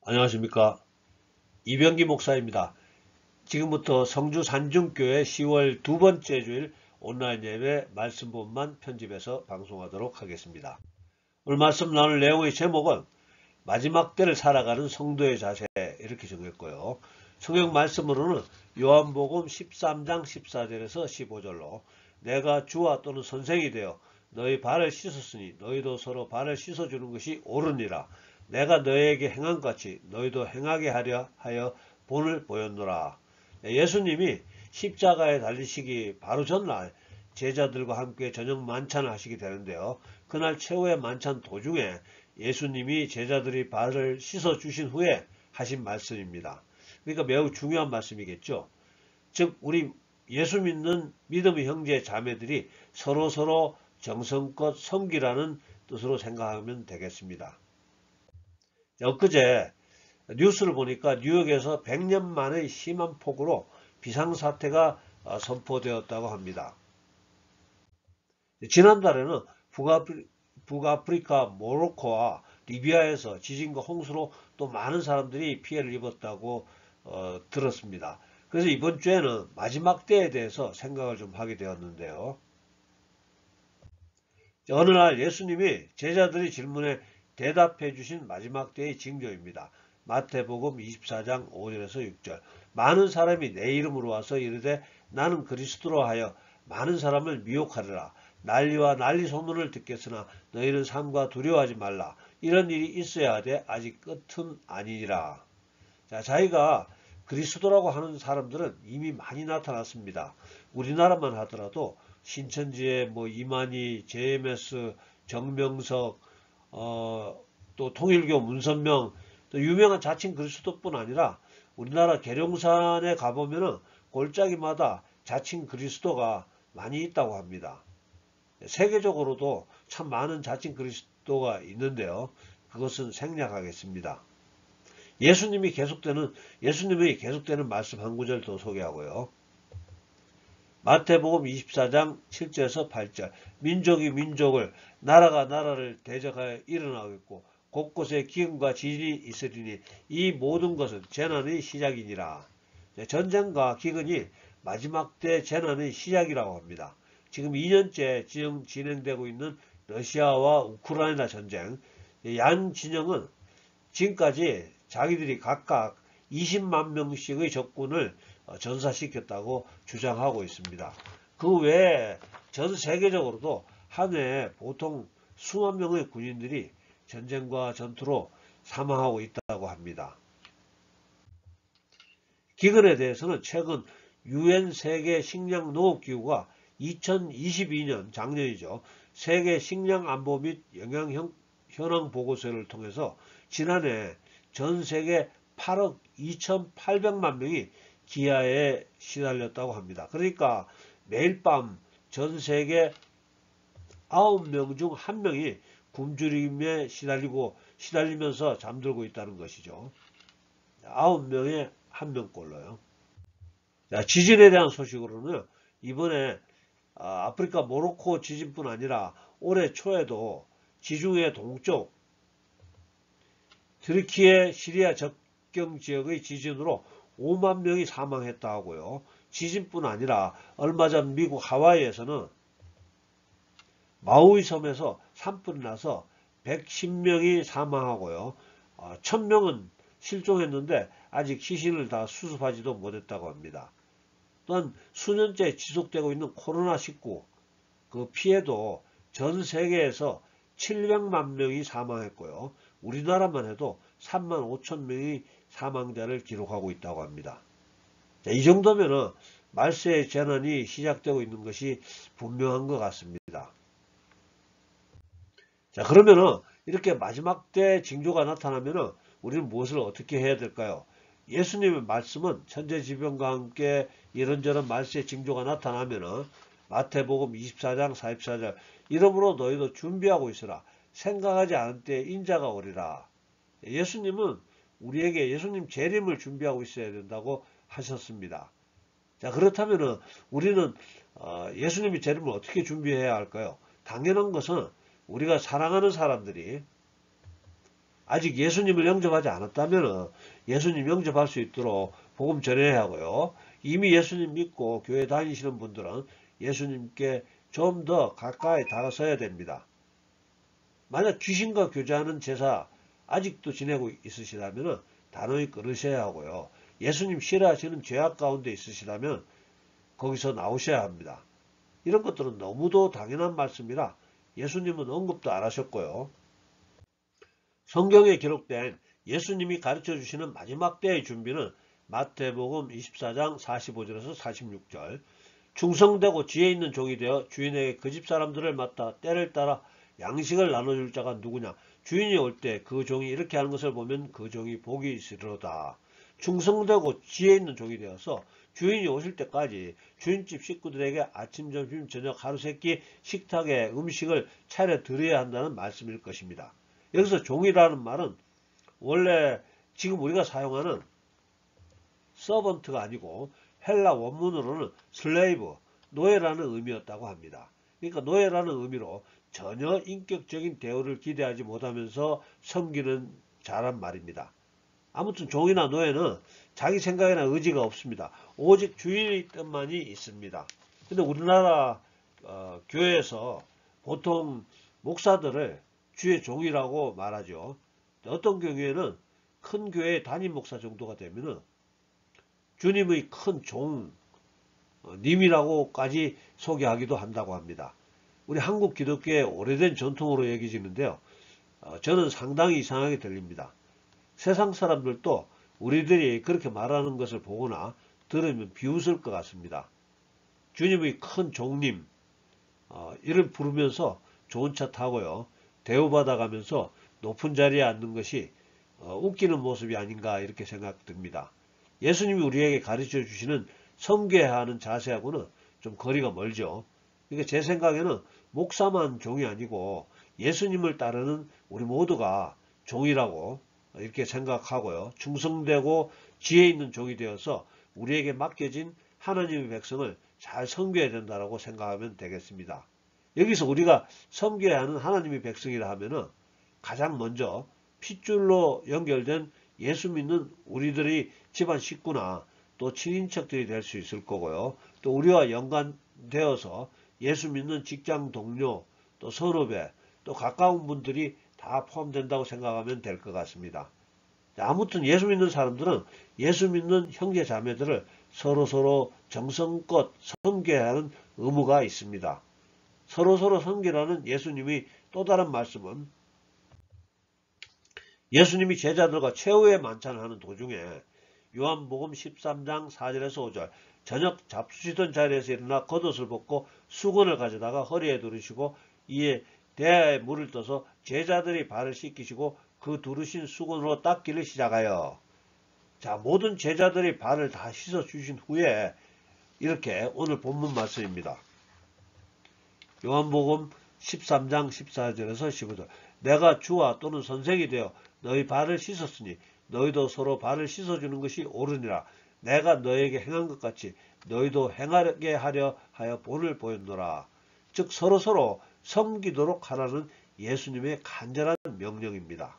안녕하십니까. 이병기 목사입니다. 지금부터 성주 산중교회 10월 두 번째 주일 온라인 예배 말씀본만 편집해서 방송하도록 하겠습니다. 오늘 말씀 나눌 내용의 제목은 마지막 때를 살아가는 성도의 자세 이렇게 정했고요. 성경 말씀으로는 요한복음 13장 14절에서 15절로 내가 주와 또는 선생이 되어 너희 발을 씻었으니 너희도 서로 발을 씻어주는 것이 옳으니라. 내가 너희에게 행한 같이 너희도 행하게 하려 하여 본을 보였노라. 예수님이 십자가에 달리시기 바로 전날 제자들과 함께 저녁 만찬을 하시게 되는데요. 그날 최후의 만찬 도중에 예수님이 제자들이 발을 씻어 주신 후에 하신 말씀입니다. 그러니까 매우 중요한 말씀이겠죠. 즉 우리 예수 믿는 믿음의 형제 자매들이 서로서로 정성껏 섬기라는 뜻으로 생각하면 되겠습니다. 엊그제 뉴스를 보니까 뉴욕에서 100년 만의 심한 폭우로 비상사태가 선포되었다고 합니다. 지난달에는 북아프리카 모로코와 리비아에서 지진과 홍수로 또 많은 사람들이 피해를 입었다고 들었습니다. 그래서 이번 주에는 마지막 때에 대해서 생각을 좀 하게 되었는데요. 어느 날 예수님이 제자들의 질문에 대답해 주신 마지막 때의 징조입니다. 마태복음 24장 5절에서 6절. 많은 사람이 내 이름으로 와서 이르되 나는 그리스도로 하여 많은 사람을 미혹하리라. 난리와 난리 소문을 듣겠으나 너희는 삼가 두려워하지 말라. 이런 일이 있어야 하되 아직 끝은 아니니라. 자, 자기가 그리스도라고 하는 사람들은 이미 많이 나타났습니다. 우리나라만 하더라도 신천지의 이만희, JMS, 정명석, 또 통일교 문선명, 또 유명한 자칭 그리스도뿐 아니라 우리나라 계룡산에 가보면은 골짜기마다 자칭 그리스도가 많이 있다고 합니다. 세계적으로도 참 많은 자칭 그리스도가 있는데요. 그것은 생략하겠습니다. 예수님의 계속되는 말씀 한 구절 더 소개하고요. 마태복음 24장 7절에서 8절. 민족이 민족을, 나라가 나라를 대적하여 일어나겠고 곳곳에 기근과 지진이 있으리니 이 모든 것은 재난의 시작이니라. 전쟁과 기근이 마지막 때 재난의 시작이라고 합니다. 지금 2년째 진행되고 있는 러시아와 우크라이나 전쟁, 양 진영은 지금까지 자기들이 각각 20만 명씩의 적군을 전사시켰다고 주장하고 있습니다. 그 외에 전 세계적으로도 한 해에 보통 수만 명의 군인들이 전쟁과 전투로 사망하고 있다고 합니다. 기근에 대해서는 최근 UN 세계 식량 농업 기구가 2022년 작년이죠. 세계 식량 안보 및 영양 현황 보고서를 통해서 지난해 전 세계 8억 2,800만 명이 기아에 시달렸다고 합니다. 그러니까 매일 밤 전 세계 9명 중 1명이 굶주림에 시달리면서 잠들고 있다는 것이죠. 9명에 1명꼴로요. 지진에 대한 소식으로는 이번에 아프리카 모로코 지진뿐 아니라 올해 초에도 지중해 동쪽 트르키예 시리아 접경 지역의 지진으로 5만 명이 사망했다 하고요. 지진뿐 아니라 얼마 전 미국 하와이에서는 마우이 섬에서 산불이 나서 110명이 사망하고요. 1000명은 실종했는데 아직 시신을 다 수습하지도 못했다고 합니다. 또한 수년째 지속되고 있는 코로나19 그 피해도 전 세계에서 700만 명이 사망했고요. 우리나라만 해도 3만 5천 명이 사망자를 기록하고 있다고 합니다. 자, 이 정도면은 말세의 재난이 시작되고 있는 것이 분명한 것 같습니다. 자, 그러면은 이렇게 마지막 때 징조가 나타나면은 우리는 무엇을 어떻게 해야 될까요? 예수님의 말씀은 천재지변과 함께 이런저런 말세의 징조가 나타나면은 마태복음 24장 44절 이러므로 너희도 준비하고 있으라. 생각하지 않은 때에 인자가 오리라. 예수님은 우리에게 예수님 재림을 준비하고 있어야 된다고 하셨습니다. 자, 그렇다면은 우리는 예수님의 재림을 어떻게 준비해야 할까요? 당연한 것은 우리가 사랑하는 사람들이 아직 예수님을 영접하지 않았다면 예수님 영접할 수 있도록 복음 전해야 하고요. 이미 예수님 믿고 교회 다니시는 분들은 예수님께 좀 더 가까이 다가서야 됩니다. 만약 귀신과 교제하는 제사 아직도 지내고 있으시다면 단호히 끊으셔야 하고요. 예수님 싫어하시는 죄악 가운데 있으시다면 거기서 나오셔야 합니다. 이런 것들은 너무도 당연한 말씀이라 예수님은 언급도 안 하셨고요. 성경에 기록된 예수님이 가르쳐 주시는 마지막 때의 준비는 마태복음 24장 45절에서 46절, 충성되고 지혜 있는 종이 되어 주인에게 그 집 사람들을 맡아 때를 따라 양식을 나눠줄 자가 누구냐. 주인이 올 때 그 종이 이렇게 하는 것을 보면 그 종이 복이 있으리로다. 충성되고 지혜 있는 종이 되어서 주인이 오실 때까지 주인집 식구들에게 아침, 점심, 저녁, 하루 세끼 식탁에 음식을 차려 드려야 한다는 말씀일 것입니다. 여기서 종이라는 말은 원래 지금 우리가 사용하는 서번트가 아니고 헬라 원문으로는 슬레이브, 노예라는 의미였다고 합니다. 그러니까 노예라는 의미로 전혀 인격적인 대우를 기대하지 못하면서 섬기는 자란 말입니다. 아무튼 종이나 노예는 자기 생각이나 의지가 없습니다. 오직 주인의 뜻만이 있습니다. 근데 우리나라 교회에서 보통 목사들을 주의 종이라고 말하죠. 어떤 경우에는 큰 교회 담임 목사 정도가 되면은 주님의 큰 종, 님이라고까지 소개하기도 한다고 합니다. 우리 한국 기독교의 오래된 전통으로 여겨지는데요. 저는 상당히 이상하게 들립니다. 세상 사람들도 우리들이 그렇게 말하는 것을 보거나 들으면 비웃을 것 같습니다. 주님의 큰 종님, 이를 부르면서 좋은 차 타고요. 대우받아가면서 높은 자리에 앉는 것이 웃기는 모습이 아닌가 이렇게 생각됩니다. 예수님이 우리에게 가르쳐 주시는 섬겨야 하는 자세하고는 좀 거리가 멀죠. 그러니까 제 생각에는 목사만 종이 아니고 예수님을 따르는 우리 모두가 종이라고 이렇게 생각하고요. 충성되고 지혜 있는 종이 되어서 우리에게 맡겨진 하나님의 백성을 잘 섬겨야 된다고 생각하면 되겠습니다. 여기서 우리가 섬겨야 하는 하나님의 백성이라 하면은 가장 먼저 핏줄로 연결된 예수 믿는 우리들의 집안 식구나 또 친인척들이 될 수 있을 거고요. 또 우리와 연관되어서 예수 믿는 직장 동료, 또 선후배, 또 가까운 분들이 다 포함된다고 생각하면 될 것 같습니다. 아무튼 예수 믿는 사람들은 예수 믿는 형제 자매들을 서로 정성껏 섬겨야 하는 의무가 있습니다. 서로 섬기라는 예수님의 또 다른 말씀은 예수님이 제자들과 최후의 만찬을 하는 도중에 요한복음 13장 4절에서 5절, 저녁 잡수시던 자리에서 일어나 겉옷을 벗고 수건을 가져다가 허리에 두르시고 이에 대야에 물을 떠서 제자들이 발을 씻기시고 그 두르신 수건으로 닦기를 시작하여, 자, 모든 제자들이 발을 다 씻어 주신 후에 이렇게 오늘 본문 말씀입니다. 요한복음 13장 14절에서 15절, 내가 주와 또는 선생이 되어 너희 발을 씻었으니 너희도 서로 발을 씻어주는 것이 옳으니라. 내가 너에게 행한 것 같이 너희도 행하게 하려 하여 본을 보였노라. 즉 서로 섬기도록 하라는 예수님의 간절한 명령입니다.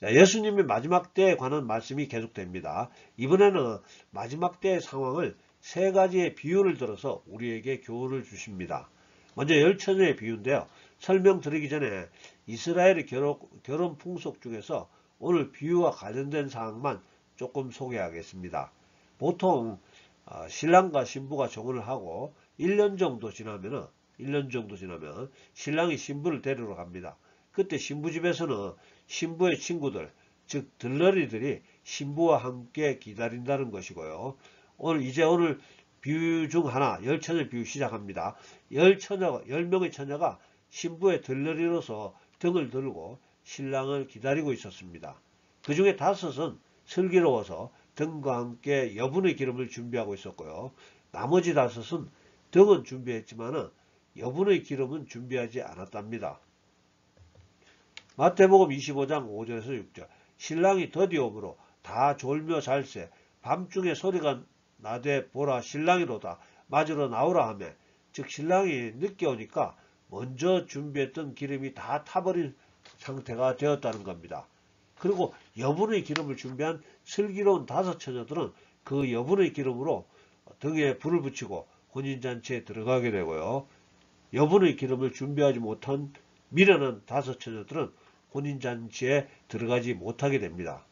자, 예수님의 마지막 때에 관한 말씀이 계속됩니다. 이번에는 마지막 때의 상황을 세 가지의 비유를 들어서 우리에게 교훈을 주십니다. 먼저 열처녀의 비유인데요. 설명드리기 전에 이스라엘의 결혼 풍속 중에서 오늘 비유와 관련된 사항만 조금 소개하겠습니다. 보통 신랑과 신부가 정혼을 하고 1년 정도 지나면 신랑이 신부를 데리러 갑니다. 그때 신부 집에서는 신부의 친구들, 즉 들러리들이 신부와 함께 기다린다는 것이고요. 오늘 비유 중 하나, 열처녀 비유 시작합니다. 10명의 처녀가 신부의 들러리로서 등을 들고 신랑을 기다리고 있었습니다. 그 중에 5은 슬기로워서 등과 함께 여분의 기름을 준비하고 있었고요. 나머지 5은 등은 준비했지만 여분의 기름은 준비하지 않았답니다. 마태복음 25장 5절에서 6절, 신랑이 더디오므로 다 졸며 잘새 밤중에 소리가 나되 보라 신랑이로다 맞으러 나오라 하며, 즉 신랑이 늦게 오니까 먼저 준비했던 기름이 다 타버린 상태가 되었다는 겁니다. 그리고 여분의 기름을 준비한 슬기로운 5 처녀들은 그 여분의 기름으로 등에 불을 붙이고 혼인잔치에 들어가게 되고요. 여분의 기름을 준비하지 못한 미련한 5 처녀들은 혼인잔치에 들어가지 못하게 됩니다.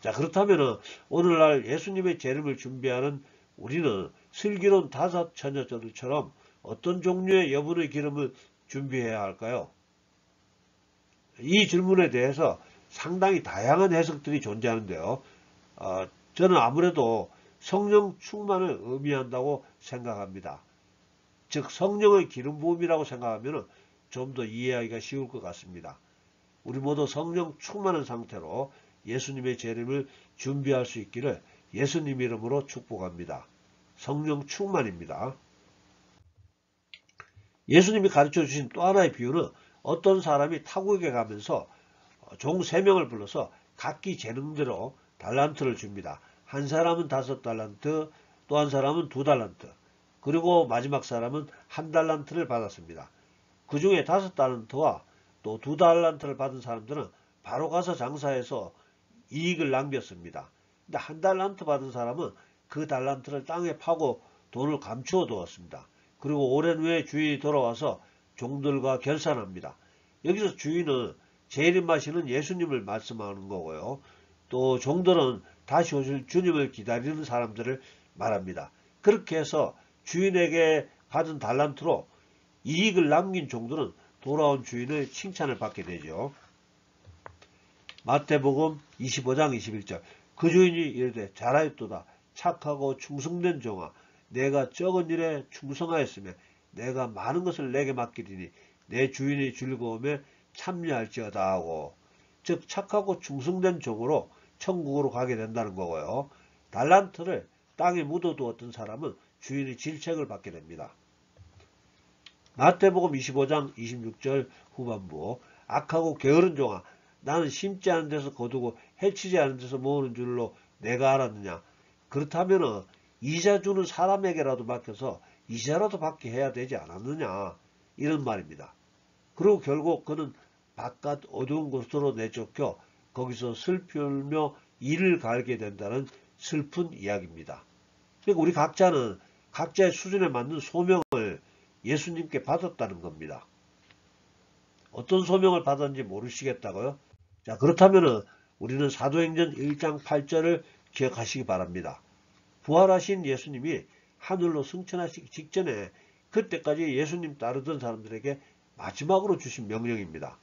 자, 그렇다면 오늘날 예수님의 재림을 준비하는 우리는 슬기로운 5 처녀들처럼 어떤 종류의 여분의 기름을 준비해야 할까요? 이 질문에 대해서 상당히 다양한 해석들이 존재하는데요. 저는 아무래도 성령 충만을 의미한다고 생각합니다. 즉 성령의 기름 부음이라고 생각하면 좀 더 이해하기가 쉬울 것 같습니다. 우리 모두 성령 충만한 상태로 예수님의 재림을 준비할 수 있기를 예수님 이름으로 축복합니다. 성령 충만입니다. 예수님이 가르쳐 주신 또 하나의 비유는 어떤 사람이 타국에 가면서 종 3명을 불러서 각기 재능대로 달란트를 줍니다. 한 사람은 5달란트, 또 한 사람은 2달란트, 그리고 마지막 사람은 1달란트를 받았습니다. 그 중에 5달란트와 또 2달란트를 받은 사람들은 바로 가서 장사해서 이익을 남겼습니다. 근데 1달란트 받은 사람은 그 달란트를 땅에 파고 돈을 감추어 두었습니다. 그리고 오랜 후에 주인이 돌아와서 종들과 결산합니다. 여기서 주인은 재림하시는 예수님을 말씀하는 거고요. 또 종들은 다시 오실 주님을 기다리는 사람들을 말합니다. 그렇게 해서 주인에게 받은 달란트로 이익을 남긴 종들은 돌아온 주인의 칭찬을 받게 되죠. 마태복음 25장 21절 그 주인이 이르되 잘하였도다 착하고 충성된 종아 내가 적은 일에 충성하였으며 내가 많은 것을 내게 맡기리니 내 주인의 즐거움에 참여할지어다 하고, 즉 착하고 충성된 종으로 천국으로 가게 된다는 거고요. 달란트를 땅에 묻어두었던 사람은 주인의 질책을 받게 됩니다. 마태복음 25장 26절 후반부 악하고 게으른 종아 나는 심지 않은 데서 거두고 해치지 않은 데서 모으는 줄로 내가 알았느냐. 그렇다면 이자 주는 사람에게라도 맡겨서 이자라도 받게 해야 되지 않았느냐, 이런 말입니다. 그리고 결국 그는 바깥 어두운 곳으로 내쫓겨 거기서 슬피 울며 이를 갈게 된다는 슬픈 이야기입니다. 그러니까 우리 각자는 각자의 수준에 맞는 소명을 예수님께 받았다는 겁니다. 어떤 소명을 받았는지 모르시겠다고요? 자, 그렇다면 우리는 사도행전 1장 8절을 기억하시기 바랍니다. 부활하신 예수님이 하늘로 승천하시기 직전에 그때까지 예수님 따르던 사람들에게 마지막으로 주신 명령입니다.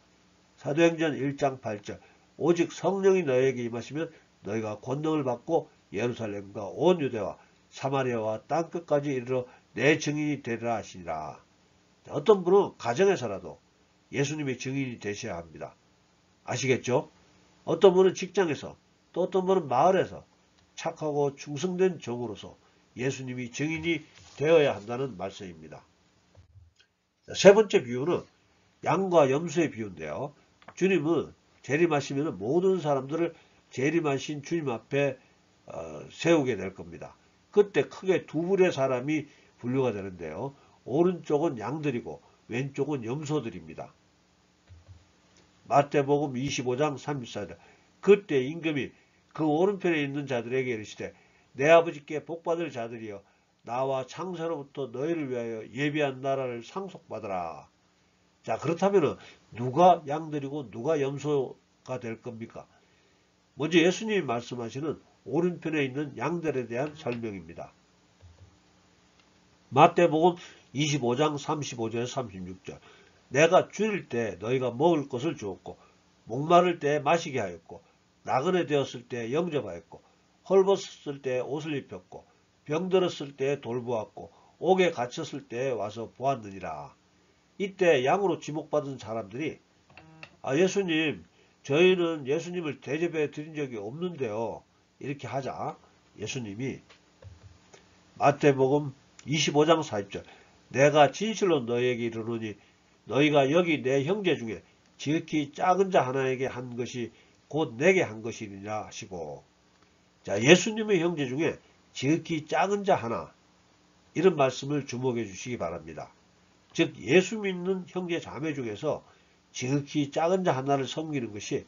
사도행전 1장 8절 오직 성령이 너희에게 임하시면 너희가 권능을 받고 예루살렘과 온 유대와 사마리아와 땅끝까지 이르러 내 증인이 되리라 하시니라. 어떤 분은 가정에서라도 예수님의 증인이 되셔야 합니다. 아시겠죠? 어떤 분은 직장에서, 또 어떤 분은 마을에서 착하고 충성된 종으로서 예수님이 증인이 되어야 한다는 말씀입니다. 세 번째 비유는 양과 염소의 비유인데요. 주님은 재림하시면 모든 사람들을 재림하신 주님 앞에 세우게 될 겁니다. 그때 크게 2부류의 사람이 분류가 되는데요. 오른쪽은 양들이고 왼쪽은 염소들입니다. 마태복음 25장 34절 그때 임금이 그 오른편에 있는 자들에게 이르시되 내 아버지께 복받을 자들이여 나와 창세로부터 너희를 위하여 예비한 나라를 상속받으라. 자, 그렇다면 누가 양들이고 누가 염소가 될 겁니까? 먼저 예수님이 말씀하시는 오른편에 있는 양들에 대한 설명입니다. 마태복음 25장 35절 36절 내가 줄일 때 너희가 먹을 것을 주었고 목마를 때 마시게 하였고 나그네 되었을 때 영접하였고 헐벗었을 때 옷을 입혔고 병들었을 때 돌보았고 옥에 갇혔을 때 와서 보았느니라. 이때 양으로 지목받은 사람들이 예수님 저희는 예수님을 대접해 드린 적이 없는데요, 이렇게 하자 예수님이 마태복음 25장 40절 내가 진실로 너희에게 이르노니 너희가 여기 내 형제 중에 지극히 작은 자 하나에게 한 것이 곧 내게 한 것이니라 하시고, 자, 예수님의 형제 중에 지극히 작은 자 하나, 이런 말씀을 주목해 주시기 바랍니다. 즉 예수 믿는 형제 자매 중에서 지극히 작은 자 하나를 섬기는 것이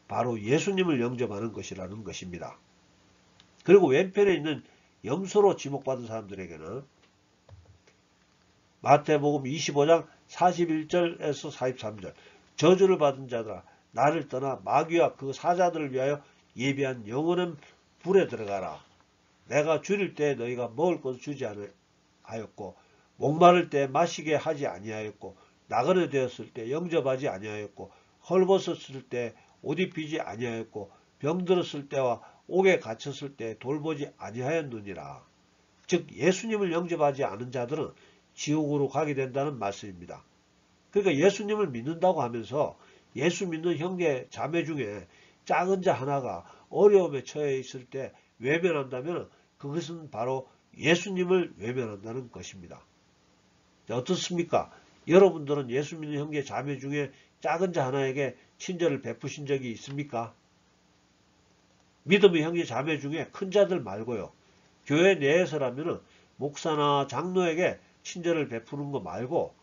바로 예수님을 영접하는 것이라는 것입니다. 그리고 왼편에 있는 염소로 지목받은 사람들에게는 마태복음 25장 41절에서 43절 저주를 받은 자들아 나를 떠나 마귀와 그 사자들을 위하여 예비한 영원한 불에 들어가라. 내가 줄일 때 너희가 먹을 것을 주지 아니하였고 목마를 때 마시게 하지 아니하였고 나그네 되었을 때 영접하지 아니하였고 헐벗었을 때 옷 입히지 아니하였고 병들었을 때와 옥에 갇혔을 때 돌보지 아니하였느니라. 즉 예수님을 영접하지 않은 자들은 지옥으로 가게 된다는 말씀입니다. 그러니까 예수님을 믿는다고 하면서 예수 믿는 형제 자매 중에 작은 자 하나가 어려움에 처해 있을 때 외면한다면 그것은 바로 예수님을 외면한다는 것입니다. 자, 어떻습니까? 여러분들은 예수 믿는 형제 자매 중에 작은 자 하나에게 친절을 베푸신 적이 있습니까? 믿음의 형제 자매 중에 큰 자들 말고요. 교회 내에서라면 목사나 장로에게 친절을 베푸는 거 말고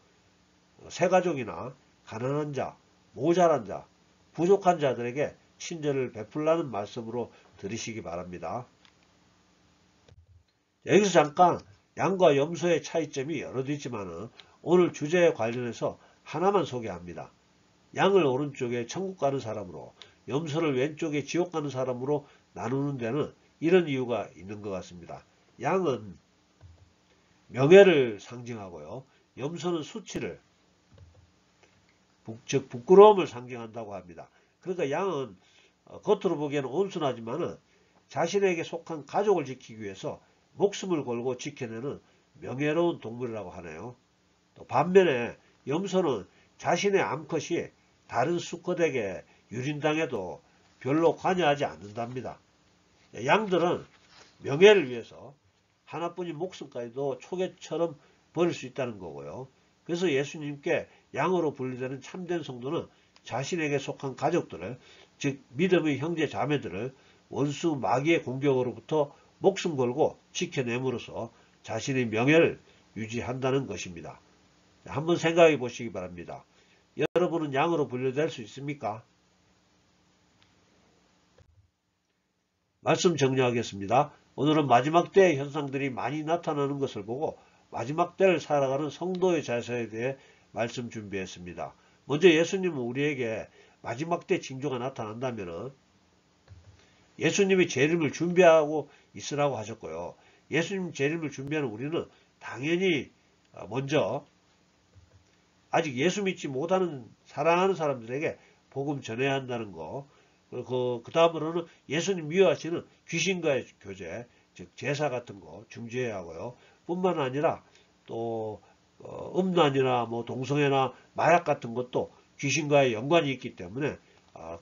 새가족이나 가난한 자, 모자란 자, 부족한 자들에게 친절을 베풀라는 말씀으로 들으시기 바랍니다. 여기서 잠깐 양과 염소의 차이점이 여러 있지만 오늘 주제에 관련해서 하나만 소개합니다. 양을 오른쪽에 천국 가는 사람으로 염소를 왼쪽에 지옥 가는 사람으로 나누는 데는 이런 이유가 있는 것 같습니다. 양은 명예를 상징하고요. 염소는 수치를 즉 부끄러움을 상징한다고 합니다. 그러니까 양은 겉으로 보기에는 온순하지만 자신에게 속한 가족을 지키기 위해서 목숨을 걸고 지켜내는 명예로운 동물이라고 하네요. 또 반면에 염소는 자신의 암컷이 다른 수컷에게 유린당해도 별로 관여하지 않는답니다. 양들은 명예를 위해서 하나뿐인 목숨까지도 초계처럼 버릴 수 있다는 거고요. 그래서 예수님께 양으로 분류되는 참된 성도는 자신에게 속한 가족들을, 즉 믿음의 형제 자매들을 원수 마귀의 공격으로부터 목숨 걸고 지켜냄으로써 자신의 명예를 유지한다는 것입니다. 한번 생각해 보시기 바랍니다. 여러분은 양으로 분류될 수 있습니까? 말씀 정리하겠습니다. 오늘은 마지막 때의 현상들이 많이 나타나는 것을 보고 마지막 때를 살아가는 성도의 자세에 대해 말씀 준비했습니다. 먼저 예수님은 우리에게 마지막 때 징조가 나타난다면 예수님이 재림을 준비하고 있으라고 하셨고요. 예수님 재림을 준비하는 우리는 당연히 먼저 아직 예수 믿지 못하는 사랑하는 사람들에게 복음 전해야 한다는 거. 그 다음으로는 예수님 미워하시는 귀신과의 교제, 즉 제사 같은 거 중지해야 하고요. 뿐만 아니라 또 음란이나 뭐 동성애나 마약 같은 것도 귀신과의 연관이 있기 때문에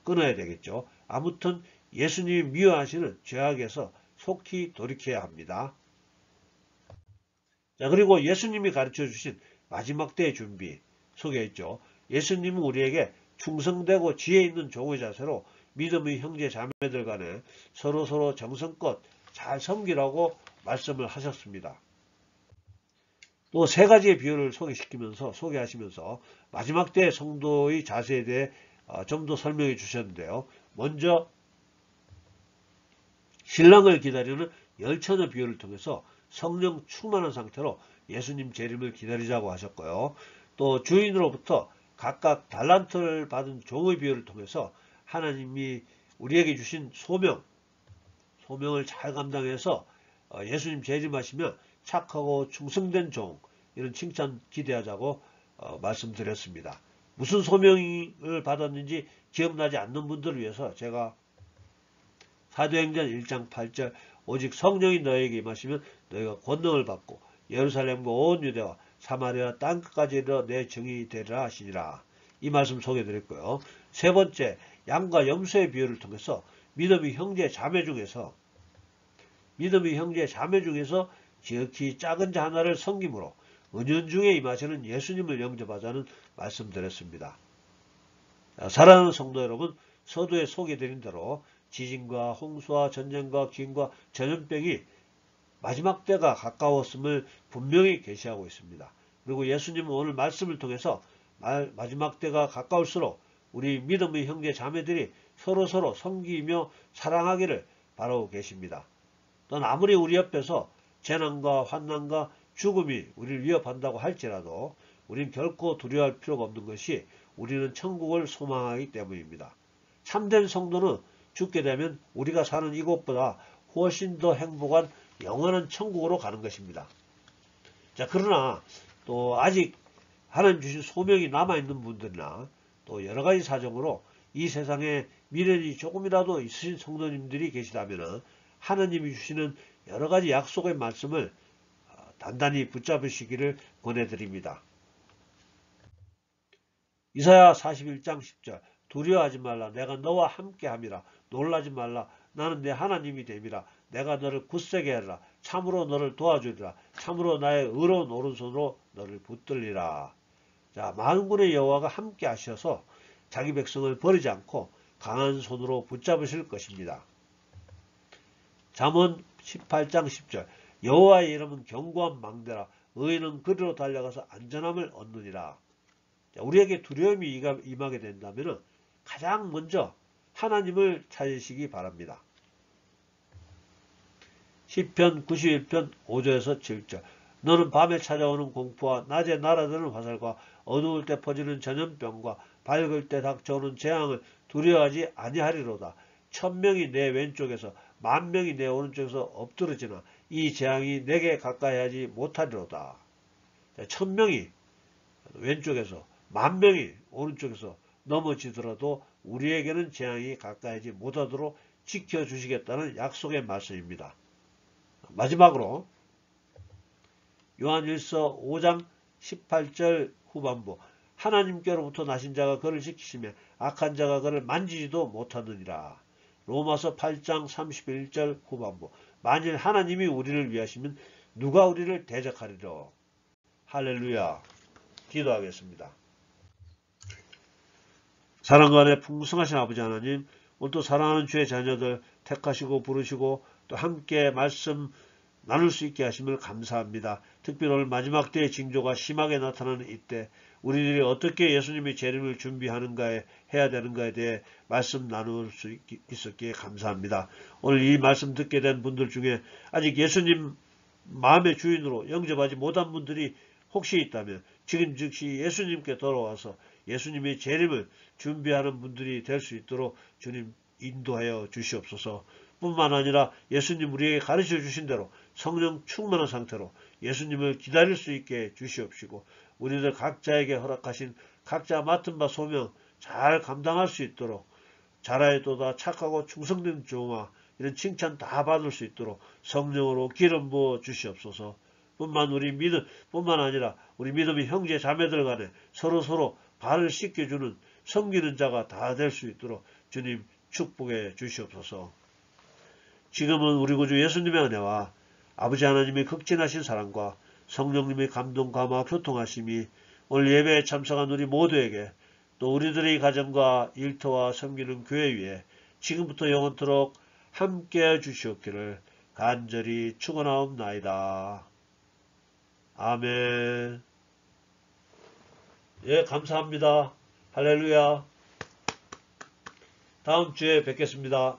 끊어야 되겠죠. 아무튼 예수님이 미워하시는 죄악에서 속히 돌이켜야 합니다. 자, 그리고 예수님이 가르쳐 주신 마지막 때의 준비 소개했죠. 예수님은 우리에게 충성되고 지혜 있는 종의 자세로 믿음의 형제 자매들 간에 서로 정성껏 잘 섬기라고 말씀을 하셨습니다. 또 세 가지의 비유를 소개하시면서 마지막 때의 성도의 자세에 대해 좀 더 설명해 주셨는데요. 먼저 신랑을 기다리는 열처녀 비유를 통해서 성령 충만한 상태로 예수님 재림을 기다리자고 하셨고요. 또 주인으로부터 각각 달란트를 받은 종의 비유를 통해서 하나님이 우리에게 주신 소명을 잘 감당해서 예수님 재림하시면 착하고 충성된 종, 이런 칭찬 기대하자고 말씀드렸습니다. 무슨 소명을 받았는지 기억나지 않는 분들을 위해서 제가 사도행전 1장 8절 오직 성령이 너에게 임하시면 너희가 권능을 받고 예루살렘과 온 유대와 사마리아 땅끝까지 이르러 내 증인이 되리라 하시니라. 이 말씀 소개드렸고요. 세 번째, 양과 염소의 비유를 통해서 믿음의 형제 자매 중에서 지극히 작은 자 하나를 섬김으로 은연중에 임하시는 예수님을 영접하자는 말씀드렸습니다. 사랑하는 성도 여러분, 서두에 소개드린 대로 지진과 홍수와 전쟁과 기근과 전염병이 마지막 때가 가까웠음을 분명히 계시하고 있습니다. 그리고 예수님은 오늘 말씀을 통해서 마지막 때가 가까울수록 우리 믿음의 형제 자매들이 서로서로 섬기며 사랑하기를 바라고 계십니다. 또는 아무리 우리 옆에서 재난과 환난과 죽음이 우리를 위협한다고 할지라도 우리는 결코 두려워할 필요가 없는 것이 우리는 천국을 소망하기 때문입니다. 참된 성도는 죽게 되면 우리가 사는 이곳보다 훨씬 더 행복한 영원한 천국으로 가는 것입니다. 자, 그러나 또 아직 하나님 주신 소명이 남아있는 분들이나 또 여러가지 사정으로 이 세상에 미련이 조금이라도 있으신 성도님들이 계시다면 하나님이 주시는 여러가지 약속의 말씀을 단단히 붙잡으시기를 권해드립니다. 이사야 41장 10절 두려워하지 말라 내가 너와 함께함이라 놀라지 말라 나는 내 하나님이 됨이라 내가 너를 굳세게 하리라 참으로 너를 도와주리라 참으로 나의 의로운 오른손으로 너를 붙들리라. 자, 만군의 여호와가 함께 하셔서 자기 백성을 버리지 않고 강한 손으로 붙잡으실 것입니다. 잠언 18장 10절 여호와의 이름은 견고한 망대라 의인은 그리로 달려가서 안전함을 얻느니라. 자, 우리에게 두려움이 임하게 된다면 가장 먼저 하나님을 찾으시기 바랍니다. 시편 91편 5절에서 7절 너는 밤에 찾아오는 공포와 낮에 날아드는 화살과 어두울 때 퍼지는 전염병과 밝을 때 닥쳐오는 재앙을 두려워하지 아니하리로다. 1000명이 내 왼쪽에서 10,000명이 내 오른쪽에서 엎드러지나 이 재앙이 내게 가까이 하지 못하리로다. 1000명이 왼쪽에서 10,000명이 오른쪽에서 넘어지더라도 우리에게는 재앙이 가까이 하지 못하도록 지켜주시겠다는 약속의 말씀입니다. 마지막으로 요한일서 5장 18절 후반부 하나님께로부터 나신 자가 그를 지키시며 악한 자가 그를 만지지도 못하느니라. 로마서 8장 31절 후반부 만일 하나님이 우리를 위하시면 누가 우리를 대적하리요. 할렐루야. 기도하겠습니다. 사랑과 은혜 풍성하신 아버지 하나님, 오늘도 사랑하는 주의 자녀들 택하시고 부르시고 또 함께 말씀 나눌 수 있게 하심을 감사합니다. 특별히 오늘 마지막 때의 징조가 심하게 나타나는 이때 우리들이 어떻게 예수님의 재림을 준비하는가에 해야 되는가에 대해 말씀 나눌 수 있었기에 감사합니다. 오늘 이 말씀 듣게 된 분들 중에 아직 예수님 마음의 주인으로 영접하지 못한 분들이 혹시 있다면 지금 즉시 예수님께 돌아와서 예수님의 재림을 준비하는 분들이 될 수 있도록 주님 인도하여 주시옵소서. 뿐만 아니라 예수님 우리에게 가르쳐 주신 대로 성령 충만한 상태로 예수님을 기다릴 수 있게 주시옵시고 우리들 각자에게 허락하신 각자 맡은 바 소명 잘 감당할 수 있도록 잘하여도다 착하고 충성된 종아 이런 칭찬 다 받을 수 있도록 성령으로 기름 부어 주시옵소서. 뿐만 아니라 우리 믿음의 형제 자매들 간에 서로 발을 씻겨주는 섬기는 자가 다 될 수 있도록 주님 축복해 주시옵소서. 지금은 우리 구주 예수님의 은혜와 아버지 하나님의 극진하신 사랑과 성령님의 감동 감화 교통하심이 오늘 예배에 참석한 우리 모두에게 또 우리들의 가정과 일터와 섬기는 교회 위에 지금부터 영원토록 함께해 주시옵기를 간절히 축원하옵나이다. 아멘. 예, 감사합니다. 할렐루야. 다음 주에 뵙겠습니다.